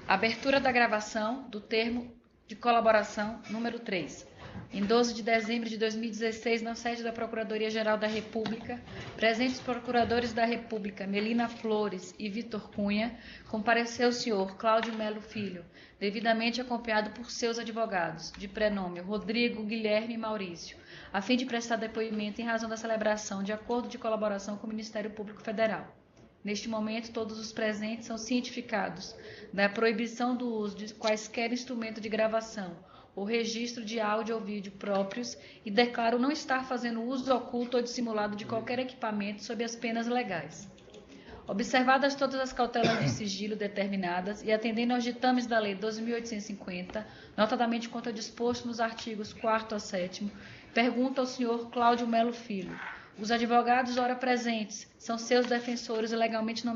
Abertura da gravação do termo de colaboração número 3. Em 12 de dezembro de 2016, na sede da Procuradoria-Geral da República, presentes procuradores da República, Melina Flores e Vitor Cunha, compareceu o senhor Cláudio Melo Filho, devidamente acompanhado por seus advogados, de prenome Rodrigo, Guilherme e Maurício, a fim de prestar depoimento em razão da celebração de acordo de colaboração com o Ministério Público Federal. Neste momento, todos os presentes são cientificados da proibição do uso de quaisquer instrumento de gravação ou registro de áudio ou vídeo próprios e declaram não estar fazendo uso oculto ou dissimulado de qualquer equipamento sob as penas legais. Observadas todas as cautelas de sigilo determinadas e atendendo aos ditames da Lei 12.850, notadamente quanto ao disposto nos artigos 4º a 7º, pergunta ao senhor Cláudio Melo Filho. Os advogados ora presentes são seus defensores legalmente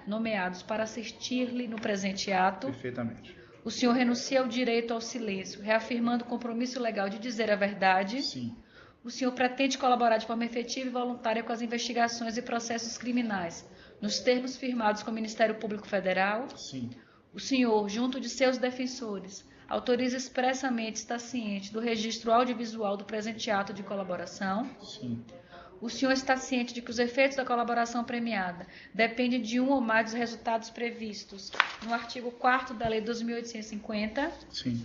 nomeados para assistir-lhe no presente ato. Perfeitamente. O senhor renuncia ao direito ao silêncio, reafirmando o compromisso legal de dizer a verdade. Sim. O senhor pretende colaborar de forma efetiva e voluntária com as investigações e processos criminais, nos termos firmados com o Ministério Público Federal. Sim. O senhor, junto de seus defensores, autoriza expressamente estar ciente do registro audiovisual do presente ato de colaboração. Sim. O senhor está ciente de que os efeitos da colaboração premiada dependem de um ou mais dos resultados previstos no artigo 4º da Lei 12.850? Sim.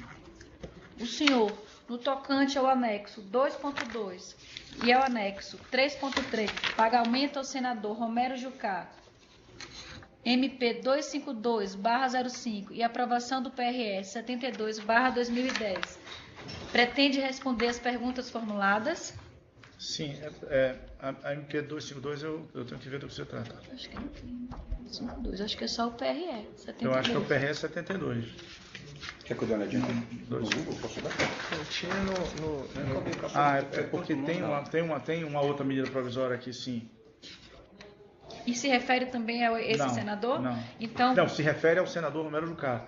O senhor, no tocante ao anexo 2.2 e ao anexo 3.3, pagamento ao senador Romero Jucá, MP 252/05 e aprovação do PRS 72/2010, pretende responder às perguntas formuladas? Sim, a MP 252 eu tenho que ver do que você trata. Acho que não tem 52, acho que é só o PRE 72. Eu acho que é o PRS 72. Quer que eu dê uma olhadinha no Google? Posso dar? Eu tinha É porque tem uma outra medida provisória aqui, sim. E se refere também a esse senador? Não. Então, Não, se refere ao senador Romero Jucá.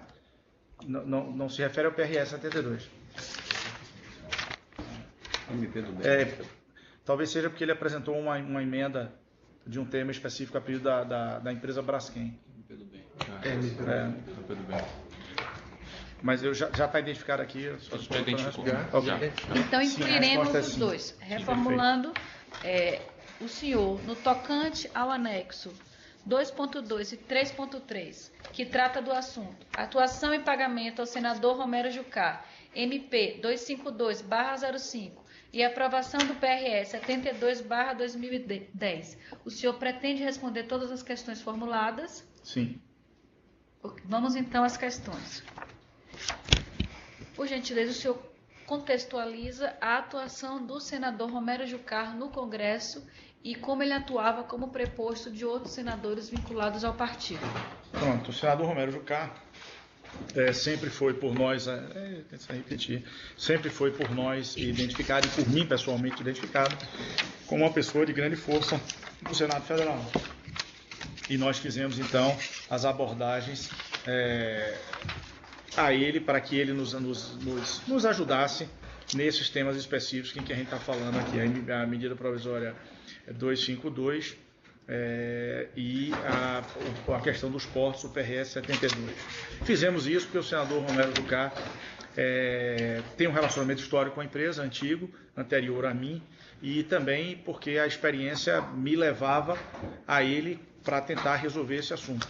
Não se refere ao PRS 72. MP do bem. Talvez seja porque ele apresentou uma emenda de um tema específico a pedido da empresa Braskem. MP do bem. MP do bem. Mas eu já está identificado aqui. Só Já identificou. Ok. então incluiremos resposta é os sim. dois. Reformulando, o senhor, no tocante ao anexo 2.2 e 3.3, que trata do assunto atuação e pagamento ao senador Romero Jucá, MP 252/05, e aprovação do PRS 72/2010. O senhor pretende responder todas as questões formuladas? Sim. Vamos então às questões. Por gentileza, o senhor contextualiza a atuação do senador Romero Jucá no Congresso e como ele atuava como preposto de outros senadores vinculados ao partido. Pronto, o senador Romero Jucá sempre foi por nós, sempre foi por nós identificado, e por mim pessoalmente identificado, como uma pessoa de grande força no Senado Federal. E nós fizemos então as abordagens a ele para que ele nos ajudasse nesses temas específicos em que a gente está falando aqui, a medida provisória 252 e a questão dos portos, o PRS 72. Fizemos isso porque o senador Romero Jucá tem um relacionamento histórico com a empresa, anterior a mim, e também porque a experiência me levava a ele para tentar resolver esse assunto.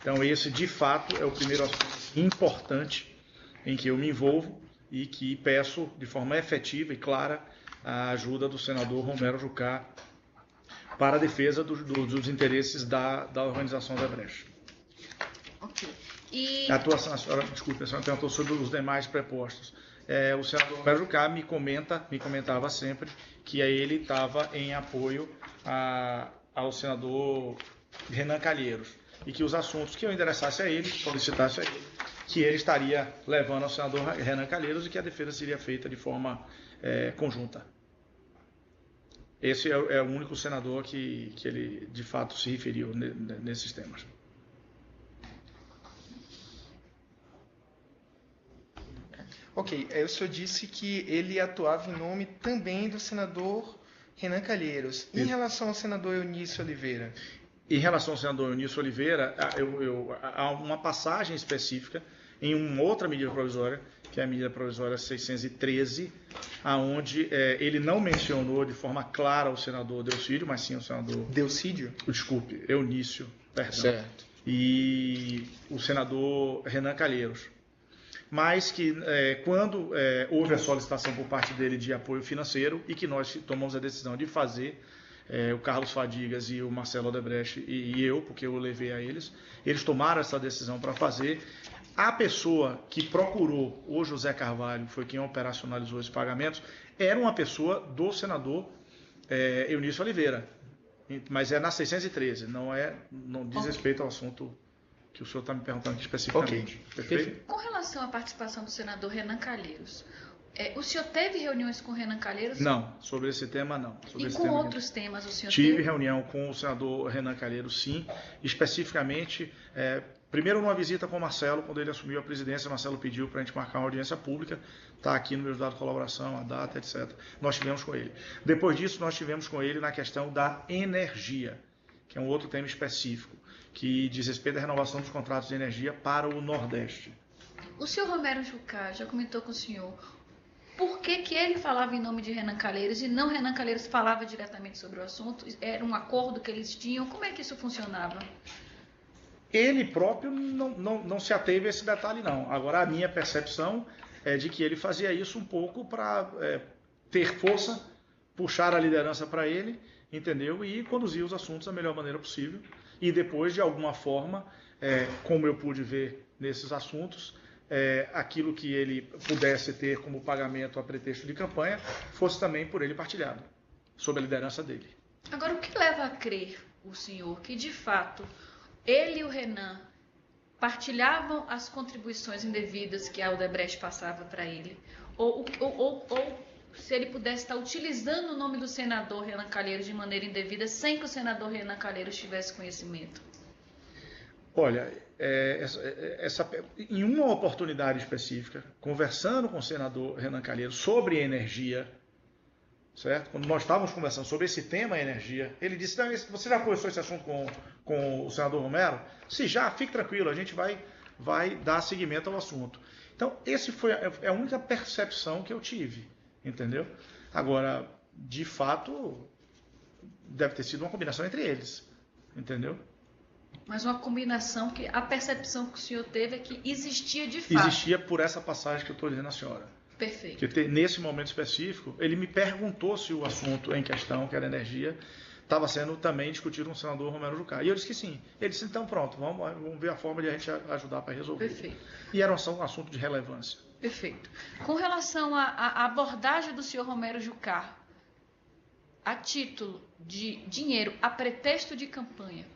Então esse, de fato, é o primeiro assunto importante em que eu me envolvo e que peço de forma efetiva e clara a ajuda do senador Romero Jucá para a defesa dos interesses da organização da Brecha. Ok. E... A senhora perguntou sobre os demais prepostos. O senador Romero Jucá me comentava sempre que ele estava em apoio ao senador Renan Calheiros e que os assuntos que eu endereçasse a ele, solicitasse a ele, que ele estaria levando ao senador Renan Calheiros e que a defesa seria feita de forma conjunta. Esse é o único senador que ele, de fato, se referiu nesses temas. Ok, o senhor disse que ele atuava em nome também do senador Renan Calheiros. Em relação ao senador Eunício Oliveira? Em relação ao senador Eunício Oliveira, há uma passagem específica em uma outra medida provisória, que é a medida provisória 613, aonde ele não mencionou de forma clara o senador Delcídio, mas sim o senador... Delcídio? Desculpe, Eunício, perdão. Certo. E o senador Renan Calheiros. Mas que quando houve a solicitação por parte dele de apoio financeiro e que nós tomamos a decisão de fazer, o Carlos Fadigas e o Marcelo Odebrecht e eu, porque eu levei a eles tomaram essa decisão para fazer. A pessoa que procurou o José Carvalho, foi quem operacionalizou esses pagamentos, era uma pessoa do senador Eunício Oliveira, mas é na 613, não diz respeito ao assunto que o senhor está me perguntando aqui especificamente. Okay. Perfeito? Com relação à participação do senador Renan Calheiros, o senhor teve reuniões com o Renan Calheiros? Não, sobre esse tema não. Sobre E com outros temas o senhor tive teve? reunião com o senador Renan Calheiros, sim, especificamente, primeiro numa visita com o Marcelo, quando ele assumiu a presidência, o Marcelo pediu para a gente marcar uma audiência pública, está aqui no meu dado de colaboração, a data, etc. Nós tivemos com ele. Depois disso, nós tivemos com ele na questão da energia, que é um outro tema específico, que diz respeito à renovação dos contratos de energia para o Nordeste. O senhor Romero Jucá já comentou com o senhor por que ele falava em nome de Renan Calheiros e não Renan Calheiros falava diretamente sobre o assunto? Era um acordo que eles tinham? Como é que isso funcionava? Ele próprio não se ateve a esse detalhe, não. Agora, a minha percepção é de que ele fazia isso um pouco para ter força, puxar a liderança para ele, entendeu? E conduzir os assuntos da melhor maneira possível. E depois, de alguma forma, como eu pude ver nesses assuntos, aquilo que ele pudesse ter como pagamento a pretexto de campanha, fosse também por ele partilhado, sob a liderança dele. Agora, o que leva a crer o senhor que, de fato, ele e o Renan partilhavam as contribuições indevidas que a Odebrecht passava para ele? Ou se ele pudesse estar utilizando o nome do senador Renan Calheiros de maneira indevida, sem que o senador Renan Calheiros tivesse conhecimento? Olha, em uma oportunidade específica, conversando com o senador Renan Calheiros sobre energia, certo? Quando nós estávamos conversando sobre esse tema energia, ele disse: você já conversou esse assunto com o senador Romero? Se já, fique tranquilo, a gente vai dar seguimento ao assunto. Então, esse foi a única percepção que eu tive, entendeu? Agora, de fato, deve ter sido uma combinação entre eles, entendeu? Mas uma combinação que a percepção que o senhor teve é que existia de fato. Existia por essa passagem que eu estou dizendo à senhora. Perfeito. Porque nesse momento específico, ele me perguntou se o assunto em questão, que era energia, estava sendo também discutido com o senador Romero Jucá. E eu disse que sim. Ele disse: então pronto, vamos ver a forma de a gente ajudar para resolver. Perfeito. E era um assunto de relevância. Perfeito. Com relação à abordagem do senhor Romero Jucá, a título de dinheiro a pretexto de campanha,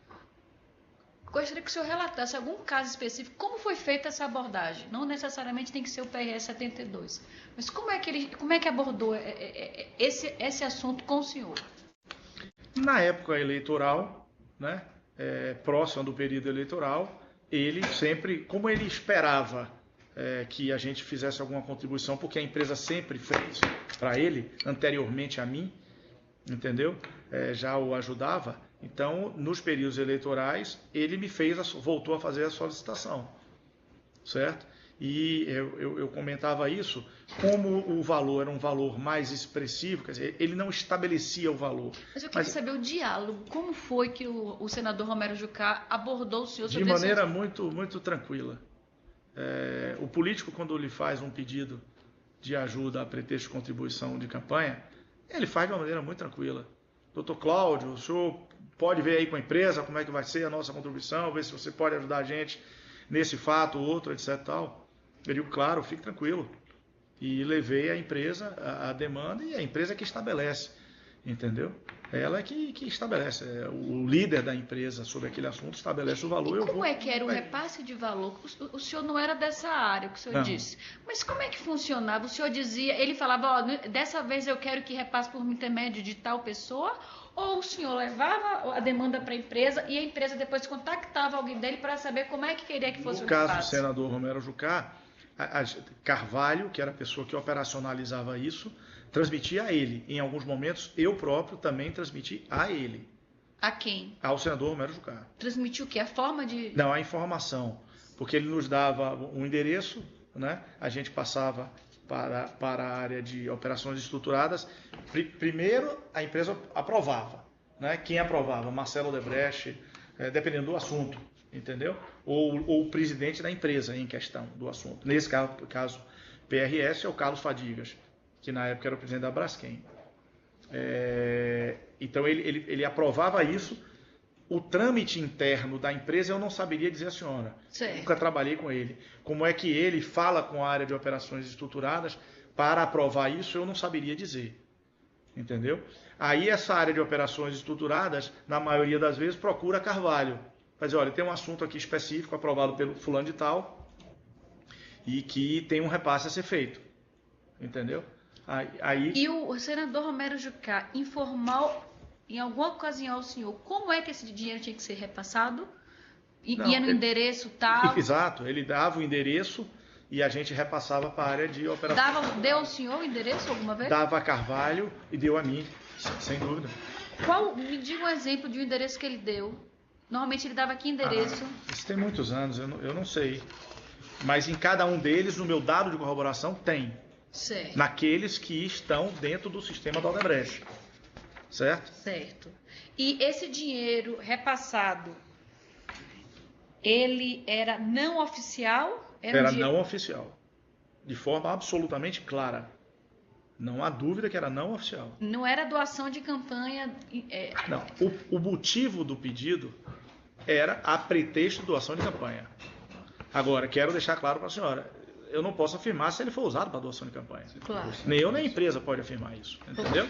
gostaria que o senhor relatasse algum caso específico, como foi feita essa abordagem. Não necessariamente tem que ser o PRS 72, mas como é que abordou esse assunto com o senhor? Na época eleitoral, né, próxima do período eleitoral, ele sempre, como ele esperava que a gente fizesse alguma contribuição, porque a empresa sempre fez para ele, anteriormente a mim, entendeu? Já o ajudava. Então, nos períodos eleitorais, ele voltou a fazer a solicitação, certo? E eu comentava isso, como o valor era um valor mais expressivo, quer dizer, ele não estabelecia o valor. Mas eu queria saber o diálogo, como foi que o senador Romero Jucá abordou o senhor? De maneira muito, muito tranquila. O político, quando lhe faz um pedido de ajuda a pretexto de contribuição de campanha, ele faz de uma maneira muito tranquila. Doutor Cláudio, o senhor pode ver aí com a empresa como é que vai ser a nossa contribuição, ver se você pode ajudar a gente nesse fato, outro, etc. Tal. Eu digo: claro, fique tranquilo. E levei a empresa a demanda, e a empresa é que estabelece, entendeu? Ela é que estabelece. O líder da empresa sobre aquele assunto estabelece o valor. E como é que era o repasse de valor? O senhor não era dessa área, o que o senhor disse. Mas como é que funcionava? O senhor dizia, ele falava: dessa vez eu quero que repasse por intermédio de tal pessoa? Ou o senhor levava a demanda para a empresa e a empresa depois contactava alguém dele para saber como é que queria que fosse o repasse? No caso do senador Romero Jucá, Carvalho, que era a pessoa que operacionalizava isso, transmitia a ele. Em alguns momentos, eu próprio também transmiti a ele. A quem? Ao senador Romero Jucá. Transmitiu o quê? A forma de... Não, a informação. porque ele nos dava um endereço, né? A gente passava para a área de operações estruturadas. Primeiro, a empresa aprovava, né? Quem aprovava? Marcelo Odebrecht, dependendo do assunto, entendeu? Ou o presidente da empresa em questão do assunto. Nesse caso PRS é o Carlos Fadigas, que na época era o presidente da Braskem. Então ele aprovava isso. O trâmite interno da empresa eu não saberia dizer a senhora. Certo. Nunca trabalhei com ele. Como é que ele fala com a área de operações estruturadas para aprovar isso, eu não saberia dizer. Entendeu? Aí essa área de operações estruturadas, na maioria das vezes, procura Carvalho. Mas olha, tem um assunto aqui específico aprovado pelo fulano de tal e que tem um repasse a ser feito. Entendeu? Aí... E o senador Romero Jucá informou em alguma ocasião ao senhor como é que esse dinheiro tinha que ser repassado? Ia no endereço tal? Exato, ele dava o endereço e a gente repassava para a área de operações. Deu ao senhor o endereço alguma vez? Dava a Carvalho e deu a mim, sem dúvida. Me diga um exemplo de um endereço que ele deu. Normalmente ele dava que endereço? Isso tem muitos anos, eu não sei. Mas em cada um deles, no meu dado de corroboração, tem. Certo. Naqueles que estão dentro do sistema da Odebrecht. Certo? Certo. E esse dinheiro repassado, ele era não oficial? Era não oficial. De forma absolutamente clara. Não há dúvida que era não oficial. Não era doação de campanha? Não. O motivo do pedido era a pretexto de doação de campanha. Agora, quero deixar claro para a senhora, eu não posso afirmar se ele for usado para doação de campanha. Claro. Nem eu, nem a empresa pode afirmar isso. Entendeu?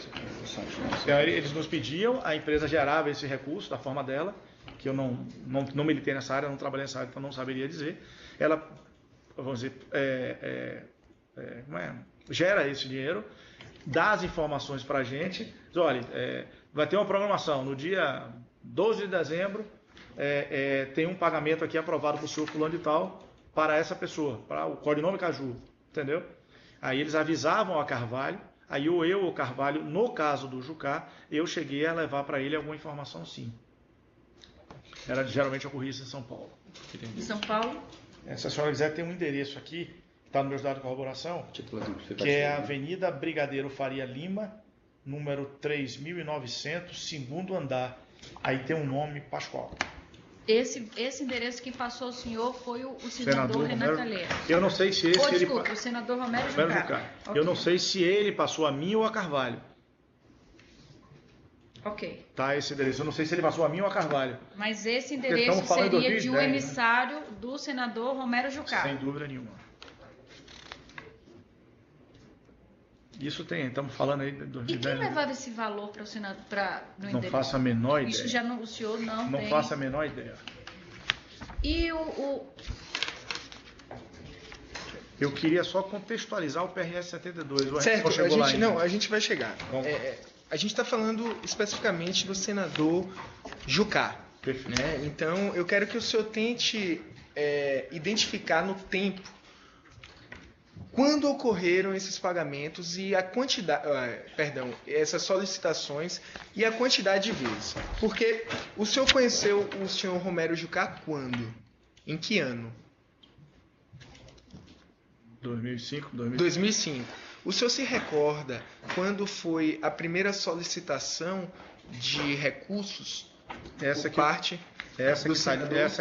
Então, eles nos pediam, a empresa gerava esse recurso da forma dela, que eu não militei nessa área, não trabalhei nessa área, então não saberia dizer. Ela, vamos dizer, gera esse dinheiro, dá as informações para a gente, diz, olha, vai ter uma programação no dia 12 de dezembro, tem um pagamento aqui aprovado para o senhor fulano de tal, para essa pessoa, para o codinome Caju, entendeu? Aí eles avisavam a Carvalho, aí eu ou Carvalho, no caso do Jucá, eu cheguei a levar para ele alguma informação sim. Geralmente ocorria isso em São Paulo. Em São Paulo? Se a senhora quiser, tem um endereço aqui, está no meus dados de corroboração, que é a Avenida Brigadeiro Faria Lima, número 3.900, segundo andar. Aí tem um nome Pascoal. Esse endereço que passou ao senhor foi o senador Renan Calheiros. Eu não sei se desculpa, o senador Romero Jucá. Okay. Eu não sei se ele passou a mim ou a Carvalho. Ok. Tá, esse endereço. Eu não sei se ele passou a mim ou a Carvalho. Mas esse endereço seria de um emissário, né, do senador Romero Jucá. Sem dúvida nenhuma. Isso tem, estamos falando aí de 2010. E quem levava esse valor para o senador, no endereço? Não faço a menor ideia. Isso já não, o senhor não tem. Não faço a menor ideia. E Eu queria só contextualizar o PRS 72. Certo, a gente vai chegar. A gente está falando especificamente do senador Jucá. Perfeito. Né? Então, eu quero que o senhor tente identificar no tempo quando ocorreram esses pagamentos e a quantidade, essas solicitações e a quantidade de vezes. Porque o senhor conheceu o senhor Romero Jucá quando? Em que ano? 2005. 2005. O senhor se recorda quando foi a primeira solicitação de recursos Essa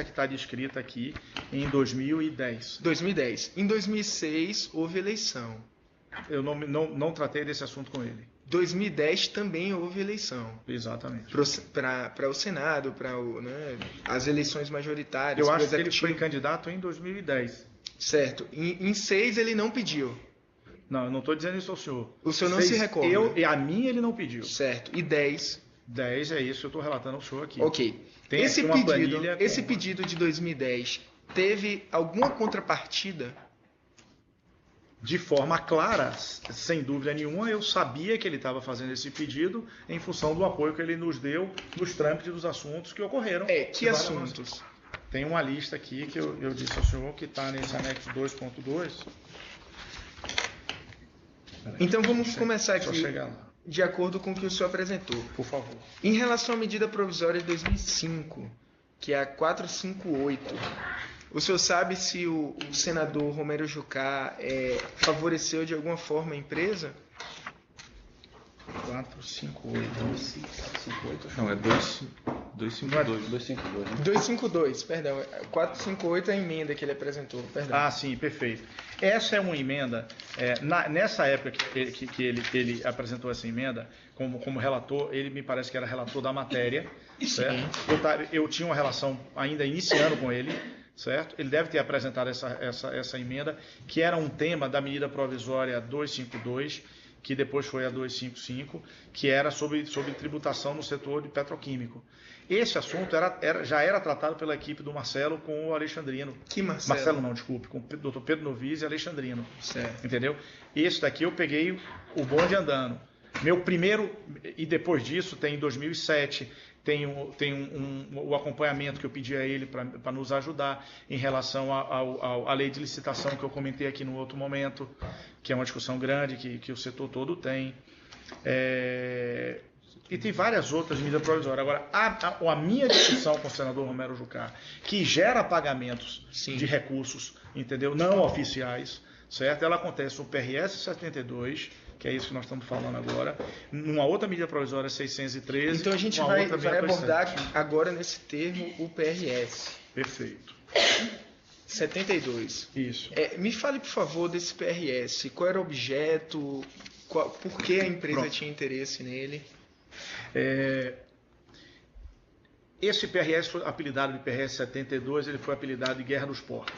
que está descrita aqui em 2010. 2010. Em 2006 houve eleição. Eu não tratei desse assunto com ele. 2010 também houve eleição. Exatamente. Para o Senado, para as eleições majoritárias. Eu acho que ele foi candidato em 2010. Certo. Em 6 ele não pediu. Não, eu não estou dizendo isso ao senhor. O senhor não se recorda? A mim ele não pediu. Certo. E 10? 10 é isso, eu estou relatando ao senhor aqui. Ok. Esse pedido de 2010 teve alguma contrapartida? De forma clara, sem dúvida nenhuma, eu sabia que ele estava fazendo esse pedido em função do apoio que ele nos deu nos trâmites dos assuntos que ocorreram. Que assuntos? Tem uma lista aqui que eu disse ao senhor que está nesse anexo 2.2. Então vamos começar aqui. Só chegar lá. De acordo com o que o senhor apresentou. Por favor. Em relação à medida provisória de 2005, que é a 458, O senhor sabe se o senador Romero Jucá favoreceu de alguma forma a empresa? 458. 258? Não, é 252. 252, né? 252, perdão. 458 é a emenda que ele apresentou, perdão. Ah, sim, perfeito. Essa é uma emenda, nessa época que ele apresentou essa emenda, como relator, ele me parece que era relator da matéria, certo? Eu tinha uma relação ainda iniciando com ele, certo? Ele deve ter apresentado essa emenda, que era um tema da medida provisória 252, que depois foi a 255, que era sobre tributação no setor de petroquímico. Esse assunto já era tratado pela equipe do Marcelo com o Alexandrino. Que Marcelo? Marcelo não, desculpe, com o Dr. Pedro Novis e Alexandrino. Certo. Entendeu? Esse daqui eu peguei o bonde andando. Meu primeiro, e depois disso, tem em 2007, tem o acompanhamento que eu pedi a ele para nos ajudar em relação à lei de licitação que eu comentei aqui no outro momento, que é uma discussão grande que o setor todo tem. E tem várias outras medidas provisórias. Agora, a minha discussão com o senador Romero Jucá, que gera pagamentos Sim. de recursos, entendeu? Não oficiais, certo? Ela acontece no PRS 72, que é isso que nós estamos falando agora, numa outra medida provisória 613. Então a gente vai abordar agora nesse termo o PRS. Perfeito. 72. Isso. Me fale, por favor, desse PRS. Qual era o objeto? Por que a empresa tinha interesse nele? Esse PRS foi apelidado de PRS 72, ele foi apelidado de Guerra dos Portos.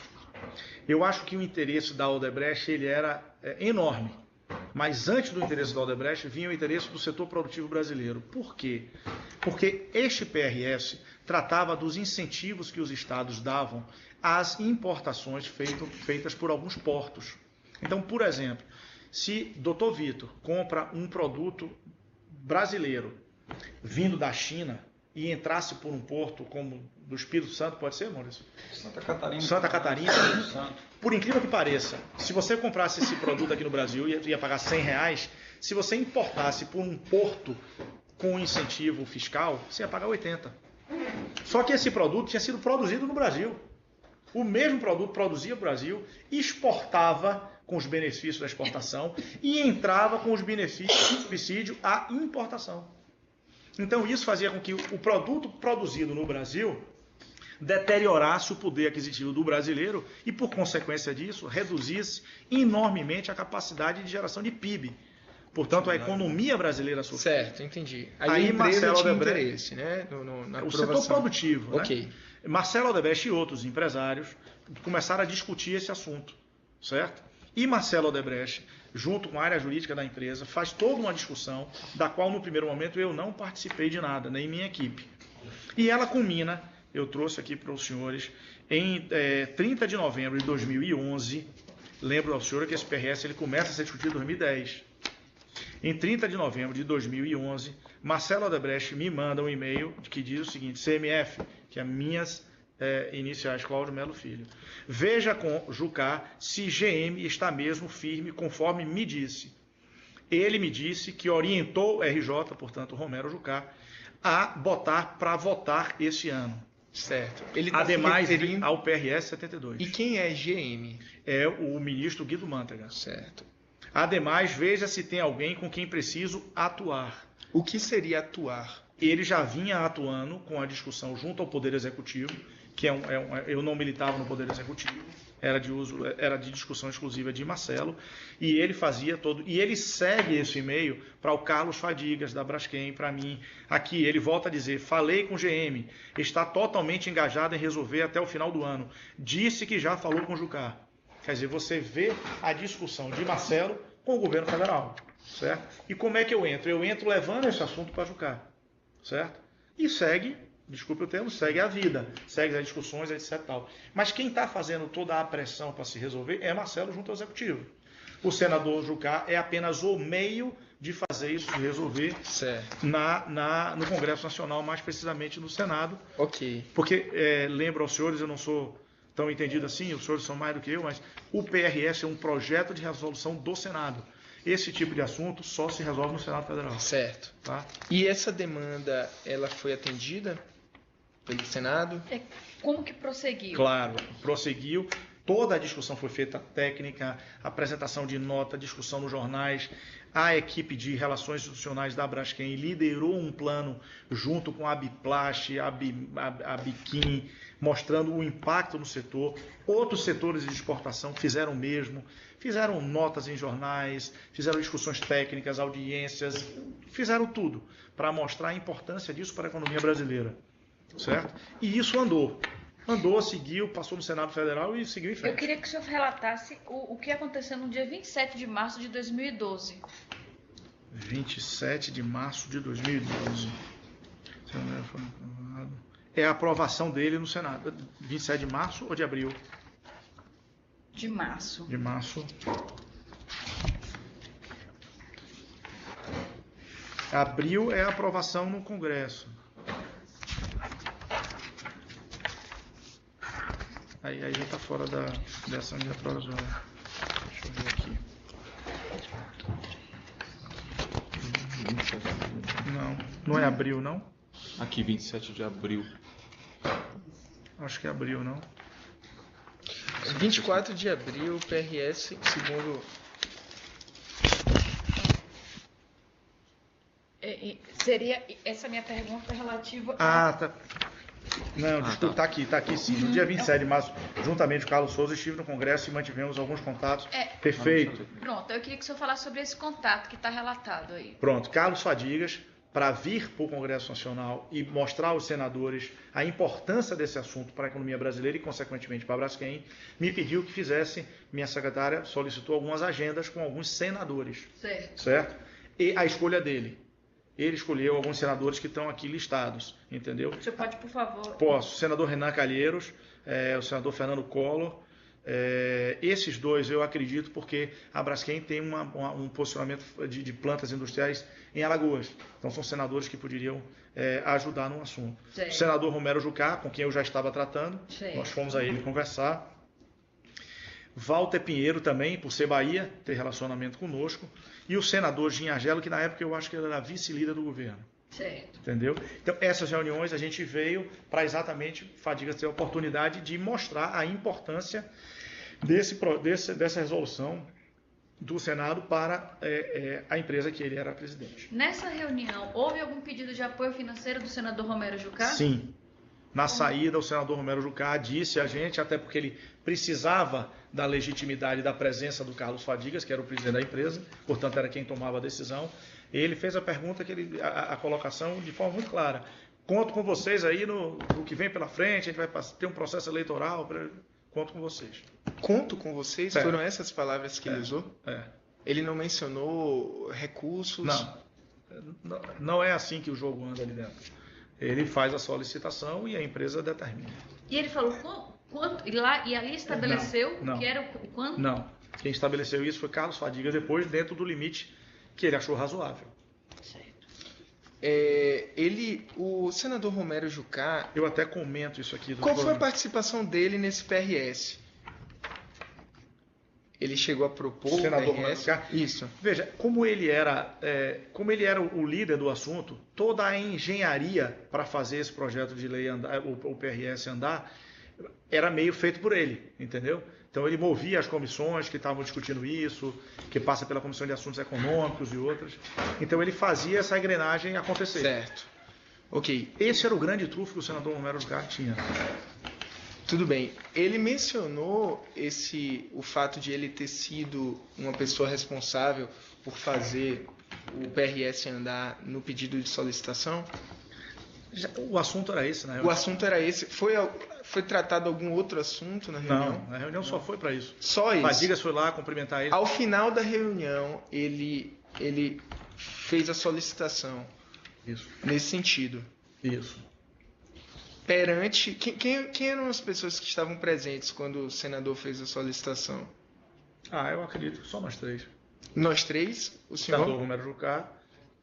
Eu acho que o interesse da Odebrecht ele era enorme, mas antes do interesse da Odebrecht vinha o interesse do setor produtivo brasileiro. Por quê? Porque este PRS tratava dos incentivos que os estados davam às importações feitas por alguns portos. Então, por exemplo, se Dr. Vitor compra um produto brasileiro vindo da China e entrasse por um porto como do Espírito Santo, pode ser, Maurício? Santa Catarina. Por incrível que pareça, se você comprasse esse produto aqui no Brasil, ia pagar R$100, se você importasse por um porto com incentivo fiscal, você ia pagar 80. Só que esse produto tinha sido produzido no Brasil. O mesmo produto produzia no Brasil, exportava com os benefícios da exportação e entrava com os benefícios do subsídio à importação. Então isso fazia com que o produto produzido no Brasil deteriorasse o poder aquisitivo do brasileiro e, por consequência disso, reduzisse enormemente a capacidade de geração de PIB. Portanto, a economia brasileira sofreu. Certo, entendi. Aí a empresa tinha interesse, né? O setor produtivo. Ok. Né? Marcelo Odebrecht e outros empresários começaram a discutir esse assunto, certo? E Marcelo Odebrecht, junto com a área jurídica da empresa, faz toda uma discussão, da qual no primeiro momento eu não participei de nada, nem minha equipe. E ela culmina, eu trouxe aqui para os senhores, em 30 de novembro de 2011, lembro ao senhor que esse PRS ele começa a ser discutido em 2010. Em 30 de novembro de 2011, Marcelo Odebrecht me manda um e-mail que diz o seguinte: CMF, que é minhas iniciais, Cláudio Melo Filho. Veja com Jucá se GM está mesmo firme conforme me disse. Ele me disse que orientou o RJ, portanto Romero Jucá, a botar para votar esse ano. Certo. Ele tá ademais se referindo ao PRS 72. E quem é GM? É o ministro Guido Mantega. Certo. Ademais, veja se tem alguém com quem preciso atuar. O que seria atuar? Ele já vinha atuando com a discussão junto ao Poder Executivo, que eu não militava no Poder Executivo, era de discussão exclusiva de Marcelo, e ele fazia todo, e ele segue esse e-mail para o Carlos Fadigas, da Braskem, para mim. Aqui, ele volta a dizer: falei com o GM, está totalmente engajado em resolver até o final do ano, disse que já falou com o Jucá. Quer dizer, você vê a discussão de Marcelo com o governo federal, certo? E como é que eu entro? Eu entro levando esse assunto para Jucá, certo? E segue, desculpe o termo, segue a vida, segue as discussões, etc. Tal. Mas quem está fazendo toda a pressão para se resolver é Marcelo junto ao Executivo. O senador Jucá é apenas o meio de fazer isso, de resolver no Congresso Nacional, mais precisamente no Senado. Ok. Porque, lembro aos senhores, eu não sou tão entendido assim, os senhores são mais do que eu, mas o PRS é um projeto de resolução do Senado. Esse tipo de assunto só se resolve no Senado Federal. Certo. Tá? E essa demanda, ela foi atendida? pelo Senado? Como que prosseguiu? Claro, prosseguiu. Toda a discussão foi feita técnica, apresentação de nota, discussão nos jornais. A equipe de relações institucionais da Braskem liderou um plano junto com a Biplast, a Biquim, mostrando o impacto no setor. Outros setores de exportação fizeram o mesmo, fizeram notas em jornais, fizeram discussões técnicas, audiências, fizeram tudo para mostrar a importância disso para a economia brasileira, certo? E isso andou, seguiu, passou no Senado Federal e seguiu em frente. Eu queria que o senhor relatasse o que aconteceu no dia 27 de março de 2012. 27 de março de 2012. É a aprovação dele no Senado. 27 de março ou de abril? De março. De março. Abril é a aprovação no Congresso. Aí já está fora dessa medida provisória. Deixa eu ver aqui. Não é abril, não? Aqui, 27 de abril. Acho que é abril, não? 24 de abril, PRS, segundo... Seria essa minha pergunta relativa a... tá. Não, desculpa, tá aqui sim. No dia 27 de março, juntamente com o Carlos Souza, estive no Congresso e mantivemos alguns contatos. Perfeito. Pronto, eu queria que o senhor falasse sobre esse contato que está relatado aí. Pronto, Carlos Fadigas, para vir para o Congresso Nacional e mostrar aos senadores a importância desse assunto para a economia brasileira e, consequentemente, para a Braskem, me pediu que fizesse, minha secretária solicitou algumas agendas com alguns senadores. Certo? E a escolha dele. Ele escolheu alguns senadores que estão aqui listados, entendeu? Você pode, por favor? Posso. O senador Renan Calheiros, o senador Fernando Collor. Esses dois eu acredito porque a Braskem tem um posicionamento de plantas industriais em Alagoas. Então são senadores que poderiam ajudar no assunto. O senador Romero Jucá, com quem eu já estava tratando, nós fomos a ele conversar. Walter Pinheiro também, por ser Bahia, ter relacionamento conosco. E o senador Ginhagelo, que na época eu acho que ele era vice-líder do governo. Certo. Entendeu? Então, essas reuniões a gente veio para exatamente Fadigas ter a oportunidade de mostrar a importância dessa resolução do Senado para a empresa que ele era presidente. Nessa reunião, houve algum pedido de apoio financeiro do senador Romero Jucá? Sim. Na saída, o senador Romero Jucá disse a gente, até porque ele precisava da legitimidade da presença do Carlos Fadigas, que era o presidente da empresa, portanto era quem tomava a decisão. Ele fez a pergunta, a colocação de forma muito clara. Conto com vocês aí no que vem pela frente, a gente vai ter um processo eleitoral, conto com vocês. Conto com vocês? Foram essas palavras que ele usou? Ele não mencionou recursos? Não é assim que o jogo anda ali dentro. Ele faz a solicitação e a empresa determina. E ele falou quanto? E ali estabeleceu que era o quanto? Não. Quem estabeleceu isso foi Carlos Fadigas, depois dentro do limite que ele achou razoável. Certo. O senador Romero Jucá... Eu até comento isso aqui. Qual foi a participação dele nesse PRS? Ele chegou a propor o senador PRS? Isso. Veja, como ele era o líder do assunto, toda a engenharia para fazer esse projeto de lei andar, o PRS andar, era meio feito por ele, entendeu? Então ele movia as comissões que estavam discutindo isso, que passa pela Comissão de Assuntos Econômicos e outras. Então ele fazia essa engrenagem acontecer. Certo. Ok. Esse era o grande trunfo que o senador Romero Jucá tinha. Tudo bem. Ele mencionou o fato de ele ter sido uma pessoa responsável por fazer o PRS andar no pedido de solicitação? O assunto era esse, né? O assunto era esse. Foi tratado algum outro assunto na reunião? Não, a reunião só foi para isso. Só isso? Fadigas foi lá cumprimentar ele. Ao final da reunião, ele fez a solicitação. Isso. Nesse sentido. Isso. Perante... Quem eram as pessoas que estavam presentes quando o senador fez a solicitação? Eu acredito que só nós três. Nós três? O senhor? Senador Romero Jucá,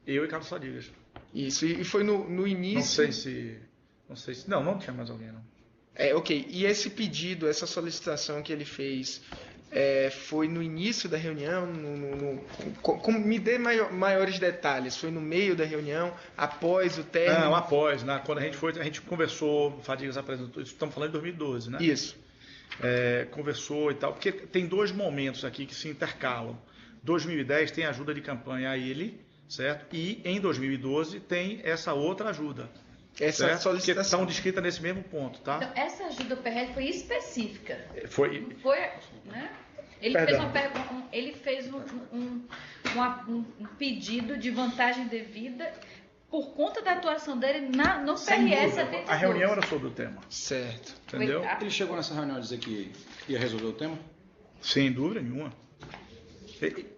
eu e Carlos Fadigas. Isso, e foi no início... Não sei se... Não tinha mais alguém, não. Ok. E esse pedido, essa solicitação que ele fez, Foi no início da reunião? Me dê maiores detalhes. Foi no meio da reunião? Após o término? Não, após. Né? Quando a gente conversou, Fadigas apresentou, estamos falando de 2012, né? Isso. Conversou e tal, porque tem dois momentos aqui que se intercalam. 2010 tem ajuda de campanha a ele, certo? E em 2012 tem essa outra ajuda. Essa certo? solicitação. Que estão descritas nesse mesmo ponto, tá? Então, essa ajuda do PRS foi específica. Foi, Né? Ele fez um pedido de vantagem devida por conta da atuação dele no PRS 72. A reunião era sobre o tema. Certo. Entendeu? Ele chegou nessa reunião a dizer que ia resolver o tema? Sem dúvida nenhuma.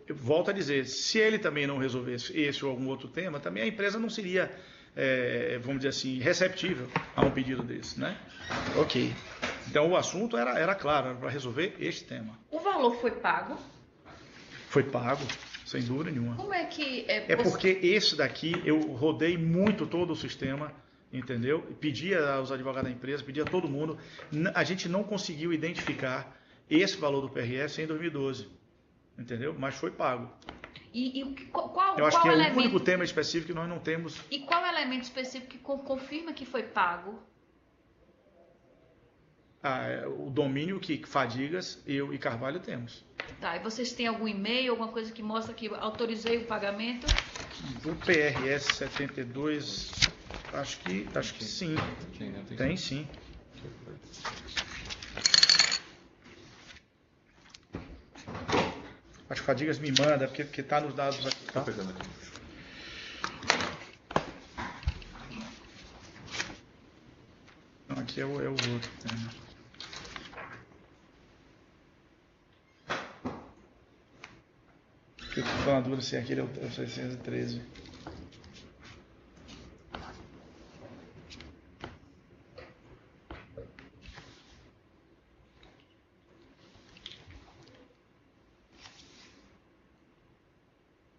Eu volto a dizer, se ele também não resolvesse esse ou algum outro tema, também a empresa não seria, vamos dizer assim, receptível a um pedido desse, né? Ok. Então o assunto era claro, era para resolver este tema. O valor foi pago? Foi pago, sem dúvida nenhuma. Como é que... Porque esse daqui, eu rodei muito todo o sistema, entendeu? Pedia aos advogados da empresa, pedia a todo mundo. A gente não conseguiu identificar esse valor do PRS em 2012, entendeu? Mas foi pago. Qual acho que é elemento... o único tema específico que nós não temos. E qual elemento específico que confirma que foi pago? O domínio que Fadigas, eu e Carvalho temos. Tá, e vocês têm algum e-mail, alguma coisa que mostra que autorizei o pagamento? Do PRS 72, acho que sim. Tem sim. Acho que Fadigas me manda, porque está nos dados aqui. Tá? Pegando aqui. Não, aqui é o outro tema. Eu estou na dúvida se aquele é o 613.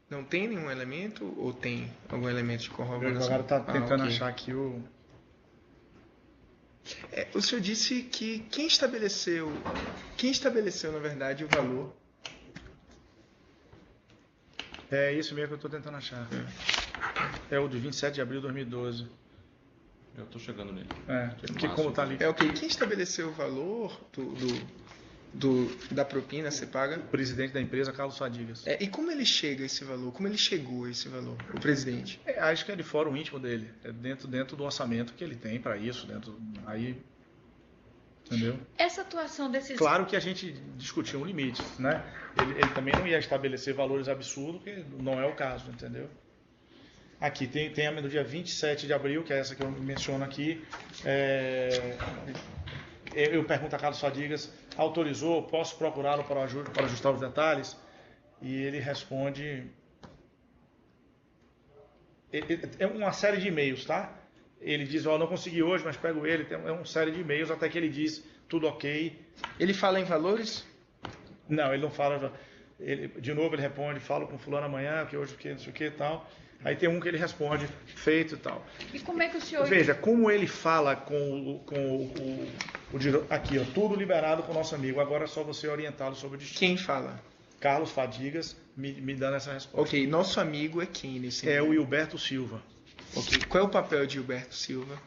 Não tem nenhum elemento ou tem algum elemento de O corroboração? advogado está tentando ok. achar aqui o... O senhor disse que quem estabeleceu, na verdade, o valor? É isso mesmo que eu estou tentando achar. É o de 27 de abril de 2012. Eu tô chegando nele. Porque como está ali... Ok. Quem estabeleceu o valor da propina ser paga? O presidente da empresa, Carlos Fadigas. E como ele chega a esse valor? Como ele chegou a esse valor, o presidente? Acho que é de fora o íntimo dele. É dentro do orçamento que ele tem para isso. Aí, entendeu? Essa atuação desses... Claro que a gente discutiu um limite, né? Ele também não ia estabelecer valores absurdos, que não é o caso, entendeu? Aqui tem a do dia 27 de abril, que é essa que eu menciono aqui. Eu pergunto a Carlos Fadigas, autorizou, posso procurá-lo para ajustar os detalhes? E ele responde... É uma série de e-mails, tá? Ele diz, não consegui hoje, mas pego ele. É uma série de e-mails, até que ele diz, tudo ok. Ele fala em valores? Não, ele não fala. De novo ele responde, falo com fulano amanhã, que hoje, que não sei o que e tal. Aí tem um que ele responde, feito e tal. E como é que o senhor... Veja, como ele fala com o diretor. Aqui, ó, tudo liberado com o nosso amigo. Agora é só você orientá-lo sobre o destino. Quem fala? Carlos Fadigas me dando essa resposta. Ok, nosso amigo é quem nesse É o Hilberto Silva. Ok, qual é o papel de Hilberto Silva?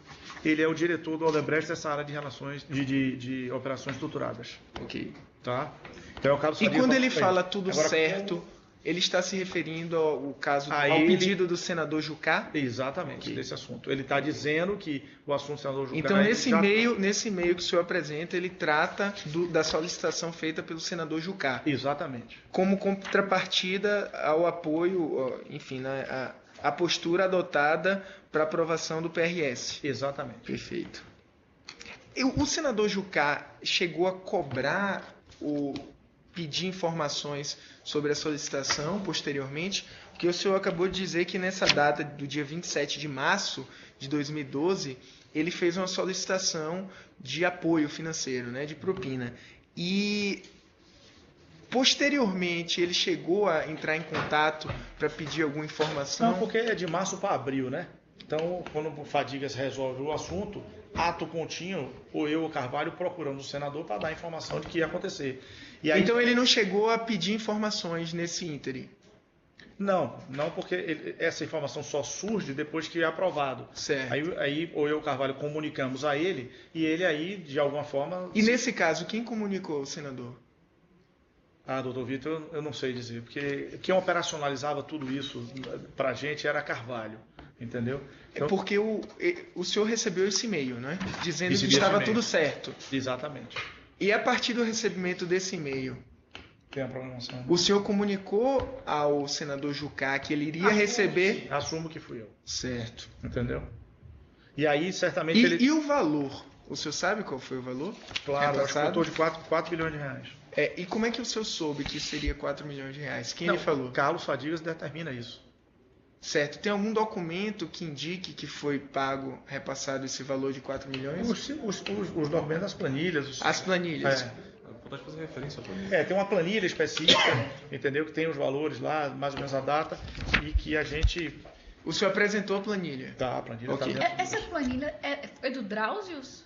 Ele é o diretor do Odebrecht dessa área de relações de operações estruturadas. Ok. Tá? Então, é o Carlos E Fadigas quando ele para fala frente. tudo Agora, certo, ele está se referindo ao caso, A ao ele- pedido do senador Jucá? Exatamente, Ok. desse assunto. Ele está dizendo que o assunto do senador Jucá... Então, nesse já- e-mail que o senhor apresenta, ele trata da solicitação feita pelo senador Jucá, Exatamente. como contrapartida ao apoio, enfim, a postura adotada para aprovação do PRS. Exatamente. Perfeito. O senador Jucá chegou a cobrar pedir informações sobre a solicitação posteriormente, porque o senhor acabou de dizer que nessa data do dia 27 de março de 2012, ele fez uma solicitação de apoio financeiro, né, de propina. E posteriormente ele chegou a entrar em contato para pedir alguma informação? Não, porque é de março para abril, né? Então, quando o Fadigas resolve o assunto, ato contínuo, ou eu ou Carvalho procuramos o senador para dar informação de que ia acontecer. E aí, Então ele não chegou a pedir informações nesse ínterim. não porque essa informação só surge depois que é aprovado. Certo. Aí ou eu ou Carvalho comunicamos a ele, e ele aí, de alguma forma... E nesse caso, quem comunicou o senador? Ah, doutor Vitor, eu não sei dizer, porque quem operacionalizava tudo isso para a gente era Carvalho, entendeu? É porque o senhor recebeu esse e-mail, né? Dizendo que Recebi esse estava e-mail. tudo certo. Exatamente. E a partir do recebimento desse e-mail, Tem a programação. o senhor comunicou ao senador Jucá que ele iria receber... Assumo que fui eu, Certo. entendeu? E aí, certamente, ele... E o valor? O senhor sabe qual foi o valor? Claro, acho que repassado? botou de 4 milhões de reais. E como é que o senhor soube que seria 4 milhões de reais? Quem Não, lhe falou? Carlos Fadigas determina isso. Certo. Tem algum documento que indique que foi pago, repassado esse valor de 4 milhões? Os documentos das planilhas. As planilhas. Pode fazer referência para mim. Tem uma planilha específica, entendeu? Que tem os valores lá, mais ou menos a data, e que a gente... O senhor apresentou a planilha? Tá, a planilha Ok. tá dentro. Essa planilha foi do Drausius?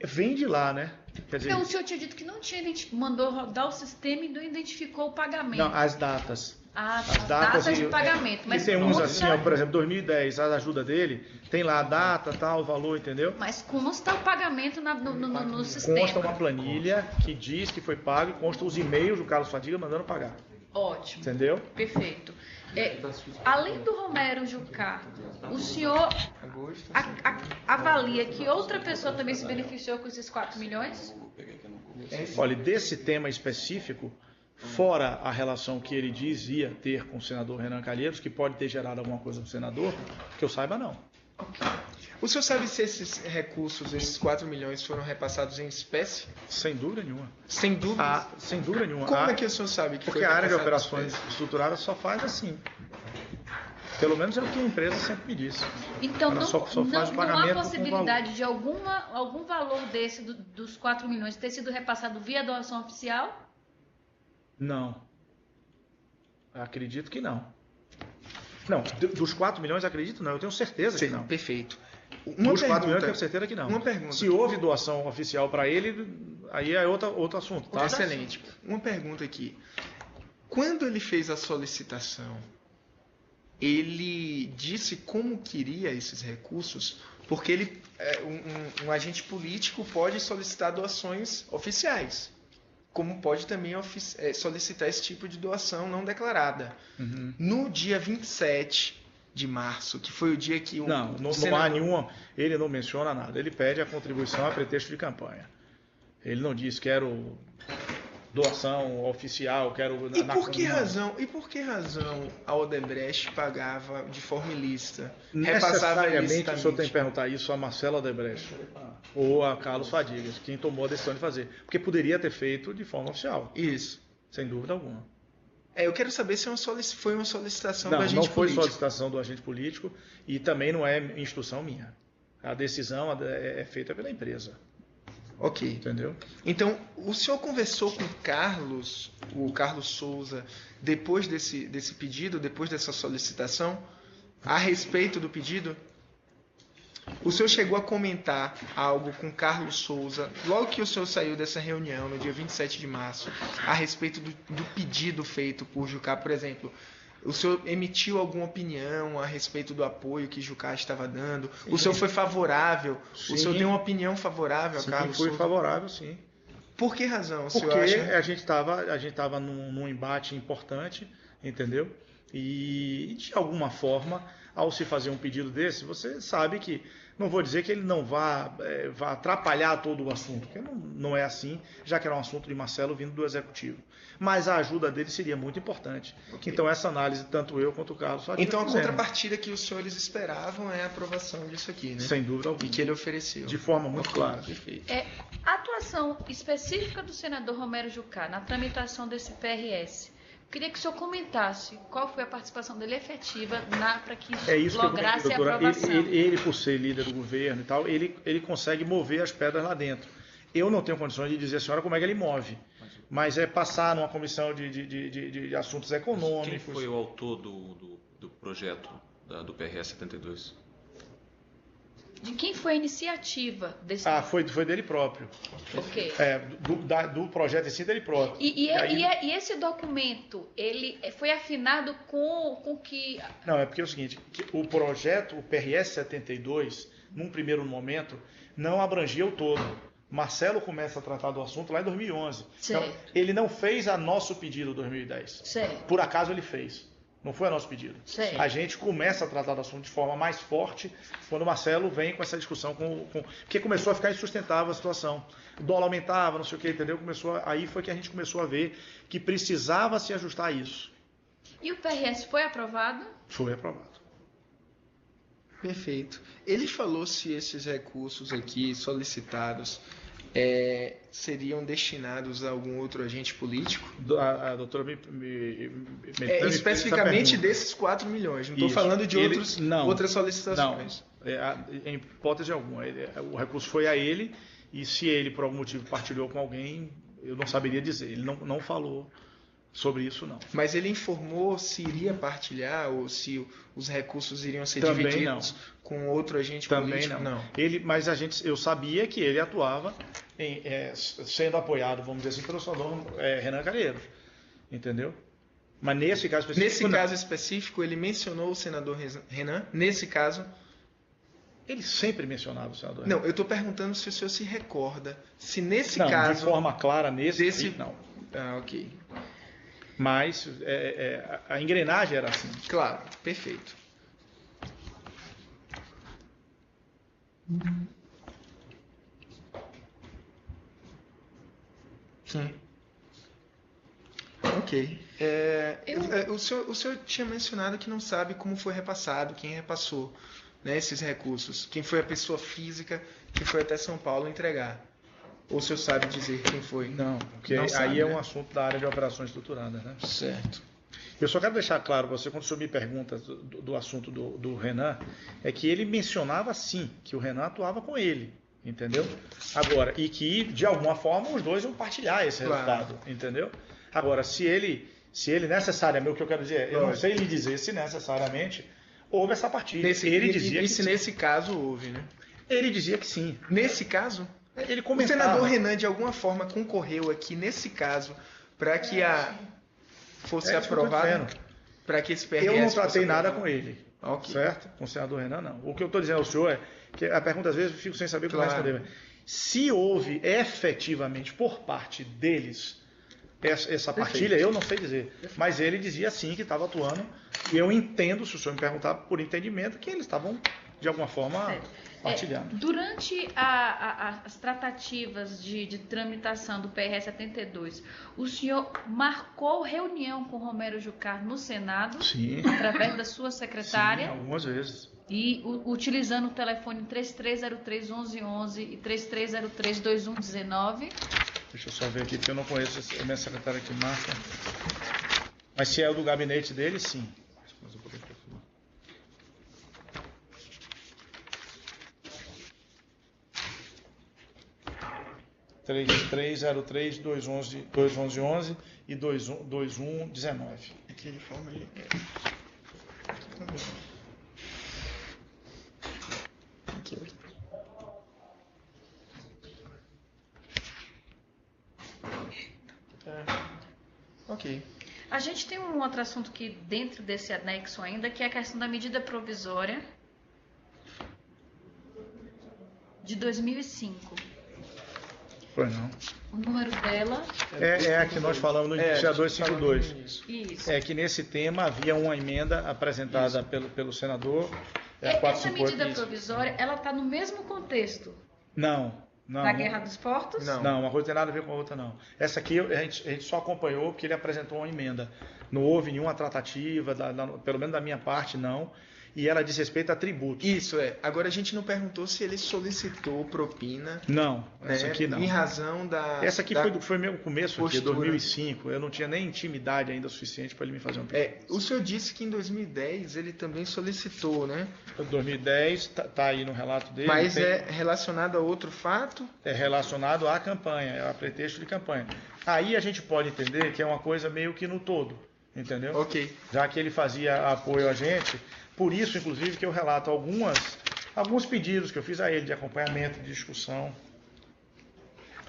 Vem de lá, né? Quer dizer, Não, o senhor tinha dito que não tinha mandou rodar o sistema e não identificou o pagamento. não, as datas. As As datas e- de pagamento. Mas e tem uns consta, assim, ó, por exemplo, 2010, a ajuda dele, tem lá a data, tal, o valor, entendeu? Mas consta o pagamento no sistema. Consta uma planilha que diz que foi pago e consta os e-mails do Carlos Fadiga mandando pagar, Ótimo. entendeu? Perfeito. Além do Romero Jucá, o senhor avalia que outra pessoa também se beneficiou com esses 4 milhões? Olha, desse tema específico, fora a relação que ele dizia ter com o senador Renan Calheiros, que pode ter gerado alguma coisa pro senador, que eu saiba não. O senhor sabe se esses recursos, esses 4 milhões, foram repassados em espécie? Sem dúvida nenhuma. Sem dúvida. Sem dúvida nenhuma. Como é que o senhor sabe que Porque foi a área de repassado em operações espécie? estruturadas só faz assim. Pelo menos é o que a empresa sempre me disse. Então Ela não, só faz o não há pagamento com possibilidade de algum valor desse, dos 4 milhões, ter sido repassado via doação oficial? Não. Acredito que não. Não, dos 4 milhões acredito não, eu tenho certeza que Sim, não. perfeito. Dos 4 milhões eu tenho certeza que não. Uma pergunta. Se houve doação oficial para ele, aí é outro assunto, tá? Excelente. Uma pergunta aqui. Quando ele fez a solicitação, ele disse como queria esses recursos? Porque ele, um agente político pode solicitar doações oficiais, como pode também solicitar esse tipo de doação não declarada. Uhum. No dia 27 de março, que foi o dia que Não há nenhuma, ele não menciona nada. Ele pede a contribuição a pretexto de campanha. Ele não diz quero doação oficial, quero... E por que razão a Odebrecht pagava de forma ilícita? Repassava Necessariamente o senhor tem ilicitamente? que perguntar isso a Marcelo Odebrecht ou a Carlos Fadigas, quem tomou a decisão de fazer. Porque poderia ter feito de forma oficial, Isso. sem dúvida alguma. Eu quero saber se foi uma solicitação do Não agente foi político. solicitação do agente político e também não é instrução minha. A decisão é feita pela empresa, Ok. entendeu? Então, o senhor conversou com o Carlos Souza, depois desse pedido, depois dessa solicitação, a respeito do pedido? O senhor chegou a comentar algo com Carlos Souza, logo que o senhor saiu dessa reunião, no dia 27 de março, a respeito do pedido feito por Jucá, por exemplo? O senhor emitiu alguma opinião a respeito do apoio que Jucá estava dando? Sim. O senhor foi favorável? Sim. O senhor deu uma opinião favorável a Sim, Carlos fui Souza? favorável, sim. Por que razão o senhor Porque acha? a gente estava num embate importante, entendeu? E de alguma forma, ao se fazer um pedido desse, você sabe que, não vou dizer que ele não vá atrapalhar todo o assunto, porque não é assim, já que era um assunto de Marcelo vindo do Executivo. Mas a ajuda dele seria muito importante. Ok. Então essa análise, tanto eu quanto o Carlos Fadiga Então a fizemos. contrapartida que os senhores esperavam é a aprovação disso aqui, né? Sem dúvida alguma. E que ele ofereceu. De forma muito Ok, clara. Perfeito. A atuação específica do senador Romero Jucá na tramitação desse PRS. Queria que o senhor comentasse qual foi a participação dele efetiva para que É isso que eu lograsse comentei, a doutora. aprovação. Ele, por ser líder do governo e tal, ele consegue mover as pedras lá dentro. Eu não tenho condições de dizer à senhora como é que ele move, mas é passar numa comissão de assuntos econômicos. Quem foi o autor do projeto do PRS 72? De quem foi a iniciativa desse... Foi dele próprio. Ok. Do projeto em si, dele próprio. E esse documento, ele foi afinado com que... Não, é porque é o seguinte, que o projeto, o PRS 72, num primeiro momento, não abrangia o todo. Marcelo começa a tratar do assunto lá em 2011. Certo. Então, ele não fez a nosso pedido em 2010. Certo. Por acaso ele fez. Não foi a nosso pedido. Certo. A gente começa a tratar do assunto de forma mais forte quando o Marcelo vem com essa discussão, porque começou a ficar insustentável a situação. O dólar aumentava, não sei o que, entendeu? Aí foi que a gente começou a ver que precisava se ajustar a isso. E o PRS foi aprovado? Foi aprovado. Perfeito. Ele falou se esses recursos aqui solicitados seriam destinados a algum outro agente político? A doutora especificamente desses 4 milhões. Não estou falando de outras solicitações. Não, em hipótese alguma. O recurso foi a ele, e se ele, por algum motivo, partilhou com alguém, eu não saberia dizer. Ele não falou sobre isso, não. Mas ele informou se iria partilhar ou se os recursos iriam ser Também divididos com outro agente político? Também não. Mas eu sabia que ele atuava sendo apoiado, vamos dizer assim, pelo senador Renan Calheiros. Entendeu? Mas nesse caso específico... Nesse caso específico, ele mencionou o senador Renan? Nesse caso... Ele sempre mencionava o senador Não, Renan. eu estou perguntando se o senhor se recorda. Se nesse não, caso... de forma clara, nesse não. Ah, ok. Mas a engrenagem era assim. Claro, perfeito. Sim. Ok. O senhor tinha mencionado que não sabe como foi repassado, quem repassou, né, esses recursos. Quem foi a pessoa física que foi até São Paulo entregar. Ou o senhor sabe dizer quem foi? Não, porque não aí sabe, é né? um assunto da área de operações estruturadas, né? Certo. Eu só quero deixar claro para você, quando o senhor me pergunta do assunto do Renan, é que ele mencionava sim que o Renan atuava com ele, entendeu? Agora, e que de alguma forma os dois iam partilhar esse resultado, entendeu? Agora, se ele necessariamente, o que eu quero dizer, eu não sei lhe dizer se necessariamente houve essa partilha. Ele dizia que se nesse caso houve, né? Ele dizia que sim. Nesse caso, ele o comentava. senador Renan de alguma forma concorreu aqui nesse caso para que fosse aprovado, para que esse PRS eu não fosse tratei nada aprovado. com ele, Ok. certo? Com o senador Renan, não. O que eu estou dizendo ao senhor é que a pergunta às vezes eu fico sem saber como responder. Se houve efetivamente por parte deles essa partilha, eu não sei dizer. Mas ele dizia sim que estava atuando. E eu entendo, se o senhor me perguntar por entendimento, que eles estavam de alguma forma partilhando. Durante as tratativas de tramitação do PRS 72, o senhor marcou reunião com Romero Jucá no Senado? Sim. Através da sua secretária? Sim, algumas vezes. E utilizando o telefone 3303-1111 e 3303-2119? Deixa eu só ver aqui, porque eu não conheço a minha secretária que marca. Mas se é o do gabinete dele, sim. Mas eu vou confirmar. 3303-2111 e 2119. Aqui de forma de... Aqui. Ok. A gente tem um outro assunto aqui dentro desse anexo ainda, que é a questão da medida provisória de 2005. Foi não. O número dela... É a que nós falamos no dia 252. Isso. É que nesse tema havia uma emenda apresentada pelo senador. Essa medida provisória, ela está no mesmo contexto Não. da Guerra dos Portos? Não, uma coisa tem nada a ver com a outra, não. Essa aqui a gente só acompanhou porque ele apresentou uma emenda. Não houve nenhuma tratativa, pelo menos da minha parte, não. E ela diz respeito a tributos. Isso é. Agora a gente não perguntou se ele solicitou propina. Não, essa aqui não. Em razão da... Essa aqui foi meu começo, aqui, 2005. Eu não tinha nem intimidade ainda suficiente para ele me fazer um pedido. O senhor disse que em 2010 ele também solicitou, né? 2010, tá aí no relato dele. Mas é relacionado a outro fato? É relacionado à campanha, a pretexto de campanha. Aí a gente pode entender que é uma coisa meio que no todo, entendeu? Ok. Já que ele fazia apoio a gente, por isso, inclusive, que eu relato algumas alguns pedidos que eu fiz a ele de acompanhamento, de discussão,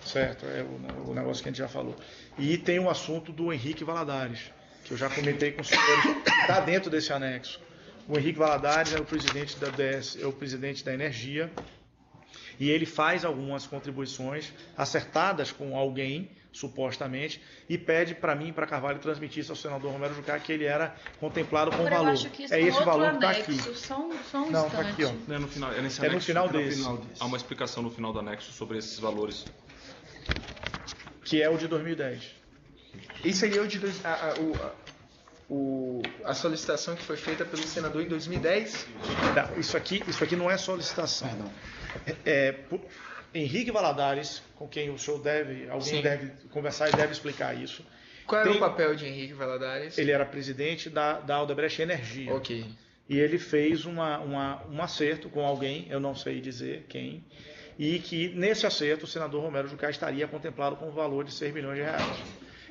certo? É o negócio que a gente já falou. E tem o assunto do Henrique Valadares, que eu já comentei com os senhores, está dentro desse anexo. O Henrique Valadares é o presidente da DS, é o presidente da Energia, e ele faz algumas contribuições acertadas com alguém, supostamente, e pede para mim, para Carvalho, transmitir isso ao senador Romero Jucá, que ele era contemplado com valor. Eu acho que isso é esse valor que está aqui. Só um Não, está aqui, ó. É no final, é nesse É no anexo, final desse. Há uma explicação no final do anexo sobre esses valores. Que é o de 2010. Isso aí é o de a solicitação que foi feita pelo senador em 2010? Não, isso aqui não é solicitação. Henrique Valadares, com quem o senhor alguém deve conversar e deve explicar isso. Qual era o papel de Henrique Valadares? Ele era presidente da Aldebrecht Energia. Ok. E ele fez um acerto com alguém, eu não sei dizer quem, e que nesse acerto o senador Romero Jucá estaria contemplado com o valor de 6 milhões de reais.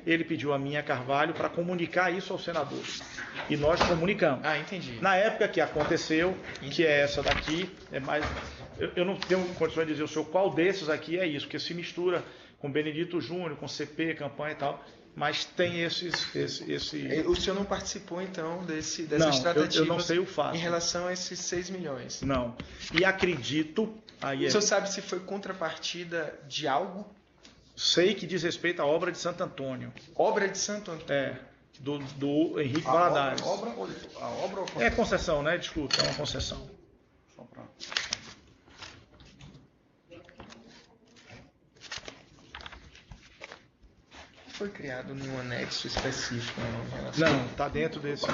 Ele pediu a mim, a Carvalho, para comunicar isso ao senador. E nós comunicamos. Ah, entendi. Na época que aconteceu, que é essa daqui, eu não tenho condições de dizer o senhor qual desses aqui é isso, porque se mistura com Benedito Júnior, com CP, campanha e tal, mas tem esse... O senhor não participou, então, dessas não, tratativas eu não sei o fato. em relação a esses 6 milhões? Não. E acredito... O senhor sabe se foi contrapartida de algo? Sei que diz respeito à obra de Santo Antônio. Obra de Santo Antônio? É, do Henrique Valadares. A obra ou concessão? É concessão, né? Desculpa, é uma concessão. Só pra... Foi criado nenhum anexo específico em relação... Não, está dentro desse...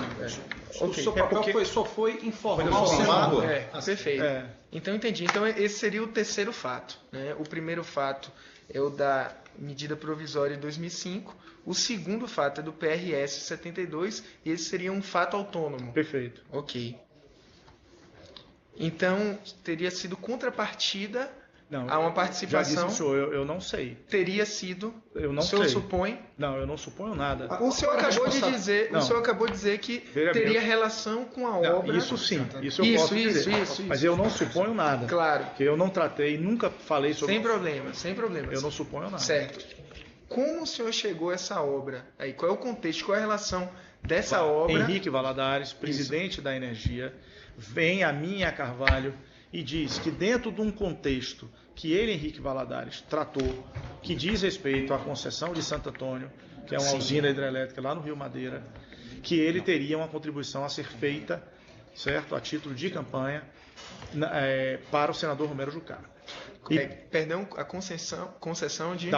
O seu papel só foi informar o senador. senador. Perfeito. Então entendi. Então esse seria o terceiro fato, né? O primeiro fato é o da medida provisória de 2005. O segundo fato é do PRS 72 e esse seria um fato autônomo. Perfeito. Ok. Então teria sido contrapartida a uma participação. Já disse o senhor, eu não sei. Teria sido. Eu não o senhor sei. supõe? Não, eu não suponho nada. O senhor acabou de dizer. Não. O senhor acabou de dizer que teria relação com a obra. Isso sim, isso eu posso dizer. Mas eu não suponho nada. Claro. Porque eu não tratei, nunca falei sobre. Sem problema, sem problema. Eu não suponho nada. Certo. Como o senhor chegou a essa obra? Aí, qual é o contexto? Qual é a relação dessa obra? Henrique Valadares, presidente da Energia, vem a mim e a Carvalho e diz que dentro de um contexto que ele, Henrique Valadares, tratou, que diz respeito à concessão de Santo Antônio, que é uma usina hidrelétrica lá no Rio Madeira, que ele teria uma contribuição a ser feita, certo, a título de campanha, para o senador Romero Jucá. Perdão, a concessão de...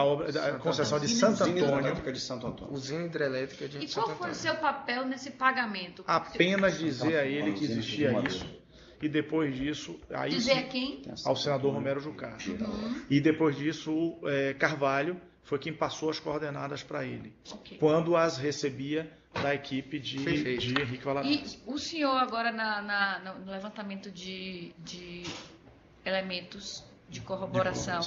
concessão de Santo Antônio. Usina hidrelétrica de Santo Antônio. Usina hidrelétrica de Santo Antônio. E qual foi o seu papel nesse pagamento? Apenas dizer a ele que existia isso. E depois disso... Aí dizer a quem? Ao senador Romero Jucá. E depois disso, Carvalho foi quem passou as coordenadas para ele. Okay. Quando as recebia da equipe de Henrique Valadares. E o senhor agora no levantamento de elementos de corroboração,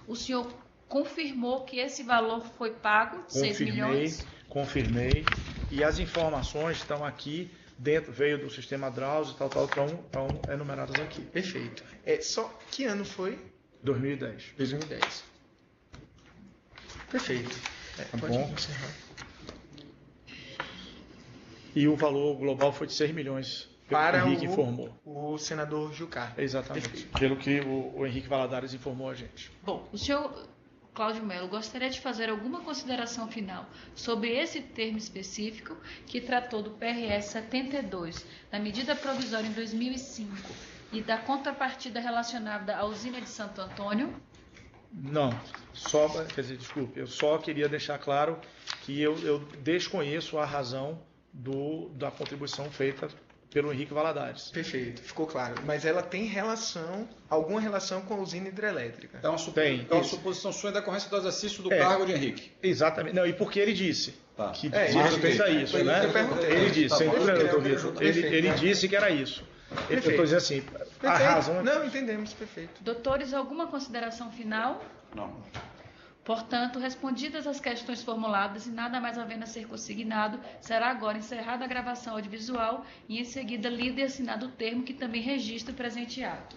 o senhor confirmou que esse valor foi pago, 6 milhões? Confirmei. E as informações estão aqui dentro, veio do sistema Drauzio e estão enumeradas aqui. Perfeito. Só que ano foi? 2010. 2010. Perfeito. Pode encerrar. E o valor global foi de 6 milhões. Para o Henrique informou. O senador Jucá. Exatamente. Perfeito. Pelo que o Henrique Valadares informou a gente. Bom, o senhor Cláudio Melo gostaria de fazer alguma consideração final sobre esse termo específico que tratou do PRS 72, da medida provisória em 2005 e da contrapartida relacionada à usina de Santo Antônio? Não, desculpe, eu só queria deixar claro que eu desconheço a razão da contribuição feita pelo Henrique Valadares. Perfeito, ficou claro. Mas ela tem alguma relação com a usina hidrelétrica? Então, a suposição sua é decorrência do exercício do cargo de Henrique. Exatamente. Não, e porque ele disse que diz isso respeito a isso, né? Ele disse, ele disse que era isso. Eu estou dizendo assim, a razão... Não, entendemos, perfeito. Doutores, alguma consideração final? Não. Portanto, respondidas as questões formuladas e nada mais havendo a ser consignado, será agora encerrada a gravação audiovisual e em seguida lido e assinado o termo que também registra o presente ato.